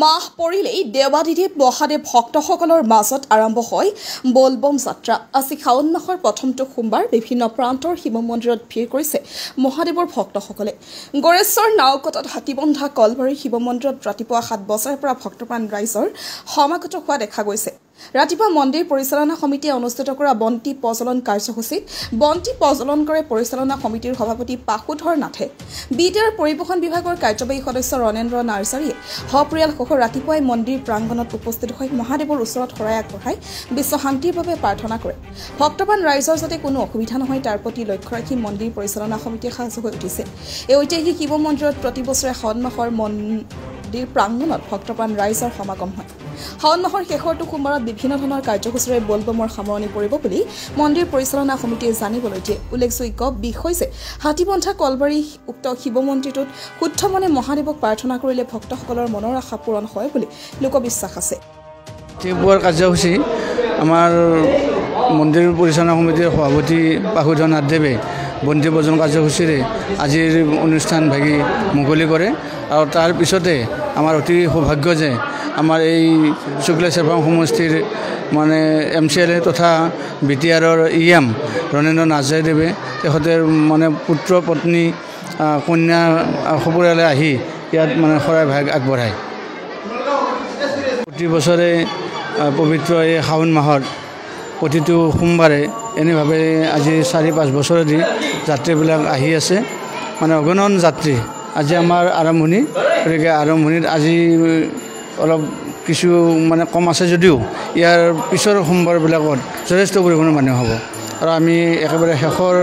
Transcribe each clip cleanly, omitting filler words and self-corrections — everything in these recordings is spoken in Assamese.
মাহ পৰিলেই দেৱাদিদেৱ মহাদেৱ ভক্তসকলৰ মাজত আৰম্ভ হয় বলবম যাত্ৰা। আজি শাওণ মাহৰ প্ৰথমটো সোমবাৰ বিভিন্ন প্ৰান্তৰ শিৱ মন্দিৰত ভিৰ কৰিছে মহাদেৱৰ ভক্তসকলে। গড়েশ্বৰ নাওকটাত হাতীবন্ধা কলবাৰী শিৱ মন্দিৰত ৰাতিপুৱা 7 বজাৰ পৰা ভক্তপ্ৰাণ ৰাইজৰ সমাগত হোৱা দেখা গৈছে। ৰাতিপুৱা মন্দিৰ পৰিচালনা সমিতিয়ে অনুষ্ঠিত কৰা বন্তি প্ৰজ্বলন কাৰ্যসূচীত বন্তি প্ৰজ্বলন কৰে পৰিচালনা সমিতিৰ সভাপতি পাশুধৰ নাথে। বিটিআৰ পৰিবহণ বিভাগৰ কাৰ্যবাহী সদস্য ৰণেন্দ্ৰ নাৰ্জাৰীয়ে সপৰিয়ালসহ ৰাতিপুৱাই মন্দিৰ প্ৰাংগণত উপস্থিত হৈ মহাদেৱৰ ওচৰত শৰাই আগবঢ়াই বিশ্ব শান্তিৰ বাবে প্ৰাৰ্থনা কৰে। ভক্তপ্ৰাণ ৰাইজৰ যাতে কোনো অসুবিধা নহয় তাৰ প্ৰতি লক্ষ্য ৰাখি মন্দিৰ পৰিচালনা সমিতিয়ে সাজু হৈ উঠিছে। এই ঐতিহাসিক শিৱ মন্দিৰত প্ৰতি বছৰে শাওণ মাহৰ মন্দিৰ প্ৰাংগণত ভক্তপ্ৰাণ ৰাইজৰ সমাগম হয়। শাওণ মাহৰ শেষৰটো সোমবাৰত বিভিন্ন ধৰণৰ কাৰ্যসূচীৰে বলবমৰ সামৰণি পৰিব বুলি মন্দিৰ পৰিচালনা সমিতিয়ে জানিবলৈ দিয়ে। উল্লেখযোগ্য বিষয় যে হাতীবন্ধা কলবাৰী উক্ত শিৱ মন্দিৰটোত শুদ্ধ মনে মহাদেৱক প্ৰাৰ্থনা কৰিলে ভক্তসকলৰ মনৰ আশা পূৰণ হয় বুলি লোকবিশ্বাস আছে। ৰাতিপুৱাৰ কাৰ্যসূচী আমাৰ মন্দিৰ পৰিচালনা সমিতিৰ সভাপতি পাশুধৰ নাথদেৱে বন্তি প্ৰজ্বলন কাৰ্যসূচীৰে আজিৰ অনুষ্ঠান ভাগি মুকলি কৰে আৰু তাৰ পিছতে আমাৰ অতি সৌভাগ্য যে আমাৰ এই শুক্লা চেৰফাং সমষ্টিৰ মানে MCLA তথা বিটিআৰৰ EM ৰণেন্দ্ৰ নাৰ্জাৰীদেৱে তেখেতৰ মানে পুত্ৰ পত্নী কন্যা সপৰিয়ালে আহি ইয়াত মানে শৰাই ভাগ আগবঢ়ায়। প্ৰতি বছৰে পবিত্ৰ এই শাওণ মাহত প্ৰতিটো সোমবাৰে এনেভাৱে আজি 4-5 বছৰেদি যাত্ৰীবিলাক আহি আছে, মানে অগণন যাত্ৰী। আজি আমাৰ আৰম্ভণি, গতিকে আৰম্ভণিত আজি অলপ কিছু মানে কম আছে যদিও ইয়াৰ পিছৰ সোমবাৰবিলাকত যথেষ্ট পৰিমাণৰ মানুহ হ'ব আৰু আমি একেবাৰে শেষৰ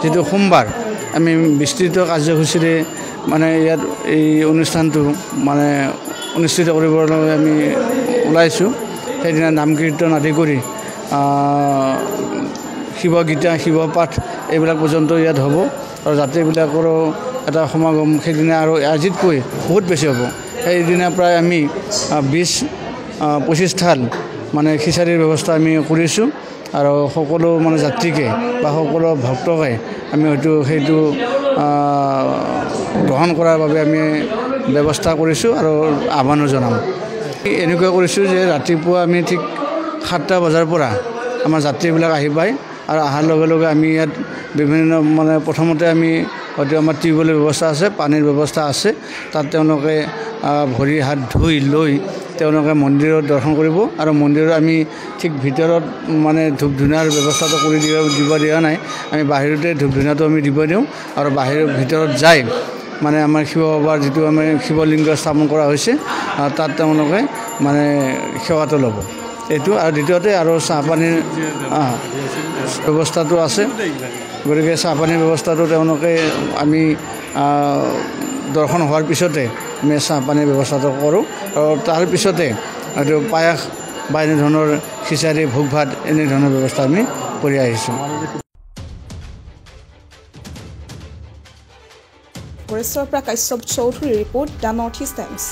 যিটো সোমবাৰ আমি বিস্তৃত কাৰ্যসূচীৰে মানে ইয়াত এই অনুষ্ঠানটো মানে অনুষ্ঠিত কৰিবলৈ আমি ওলাইছোঁ। সেইদিনা নাম কীৰ্তন আদি কৰি শিৱগীতা শিৱপাঠ এইবিলাক পৰ্যন্ত ইয়াত হ'ব আৰু যাত্ৰীবিলাকৰো এটা সমাগম সেইদিনা আৰু আজিতকৈ বহুত বেছি হ'ব। সেইদিনা প্ৰায় আমি 20-25 থাল মানে খিচাৰীৰ ব্যৱস্থা আমি কৰিছোঁ আৰু সকলো মানে যাত্ৰীকে বা সকলো ভক্তকে আমি হয়তো সেইটো গ্ৰহণ কৰাৰ বাবে আমি ব্যৱস্থা কৰিছোঁ আৰু আহ্বানো জনাম। এনেকুৱা কৰিছোঁ যে ৰাতিপুৱা আমি ঠিক 7টা বজাৰ পৰা আমাৰ যাত্ৰীবিলাক আহি পায় আৰু অহাৰ লগে লগে আমি ইয়াত বিভিন্ন মানে প্ৰথমতে আমি হয়তো আমাৰ টিউবৱেলৰ ব্যৱস্থা আছে, পানীৰ ব্যৱস্থা আছে, তাত তেওঁলোকে ভৰি হাত ধুই লৈ তেওঁলোকে মন্দিৰত দৰ্শন কৰিব আৰু মন্দিৰত আমি ঠিক ভিতৰত মানে ধূপ ধূনাৰ ব্যৱস্থাটো কৰি দিব দিয়া নাই, আমি বাহিৰতে ধূপ ধূনাটো আমি দিব দিওঁ আৰু ভিতৰত যায় মানে আমাৰ শিৱ বাবাৰ যিটো আমি শিৱলিংগ স্থাপন কৰা হৈছে তাত তেওঁলোকে মানে সেৱাটো ল'ব এইটো। আৰু দ্বিতীয়তে আৰু চাহপানীৰ ব্যৱস্থাটো আছে, গতিকে চাহপানীৰ ব্যৱস্থাটো তেওঁলোকে আমি দৰ্শন হোৱাৰ পিছতে আমি চাহপানীৰ ব্যৱস্থাটো কৰোঁ আৰু তাৰ পিছতে এইটো পায়স বা এনেধৰণৰ খিচাৰী ভোগ ভাত এনেধৰণৰ ব্যৱস্থা আমি কৰি আহিছোঁ। গড়েশ্বৰ পৰা কাশ্যপ চৌধুৰীৰ report, the north east times.